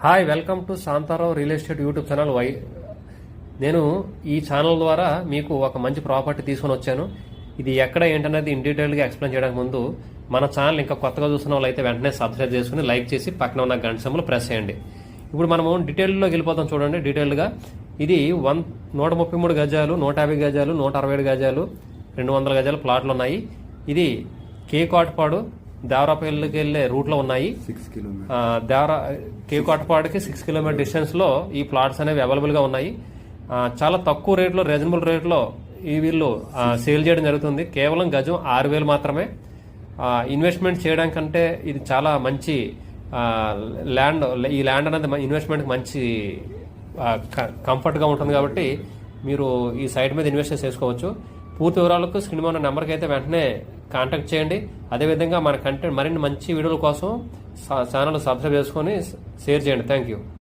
Hi, welcome to Shanta Rao real estate YouTube channel. నేను ఈ channel ద్వారా మీకు ఒక మంచి ప్రాపర్టీ తీసుకొని వచ్చాను. ఇది ఎక్కడ ఏంటనేది ఇన్ డీటెయిల్గా ఎక్స్ప్లెయిన్ చేయడానికి ముందు మన ఛానల్ ఇంకా కొత్తగా చూస్తున్న వాళ్ళు అయితే వెంటనే సబ్స్క్రైబ్ చేసుకుని లైక్ చేసి పక్కన ఉన్న గంట సింబల్ ప్రెస్ చేయండి. ఇప్పుడు మనము డీటెయిల్లోకి వెళ్ళిపోతాం. చూడండి డీటెయిల్గా. ఇది 133 గజాలు, 150 గజాలు, 167 గజాలు, 200 గజాలు ప్లాట్లు ఉన్నాయి. ఇది కేకోటపాడు దేవరాపల్లికి వెళ్లే రూట్ లో ఉన్నాయి. కేకోటపాడుకి 6 కిలోమీటర్ డిస్టెన్స్ లో ఈ ప్లాట్స్ అనేవి అవైలబుల్ గా ఉన్నాయి. చాలా తక్కువ రేట్లో, రీజనబుల్ రేట్లో ఈ వీళ్ళు సేల్ చేయడం జరుగుతుంది. కేవలం గజం 6,000 మాత్రమే. ఇన్వెస్ట్మెంట్ చేయడానికంటే ఇది చాలా మంచి ల్యాండ్. ఈ ల్యాండ్ అనేది ఇన్వెస్ట్మెంట్ మంచి కంఫర్ట్ గా ఉంటుంది కాబట్టి మీరు ఈ సైట్ మీద ఇన్వెస్ట్ చేసుకోవచ్చు. పూర్తి వివరాలకు స్క్రీన్ మీద ఉన్న నెంబర్కి అయితే వెంటనే కాంటాక్ట్ చేయండి. అదేవిధంగా మన కంటెంట్ మరిన్ని మంచి వీడియోల కోసం ఛానల్ సబ్స్క్రైబ్ చేసుకొని షేర్ చేయండి. Thank you.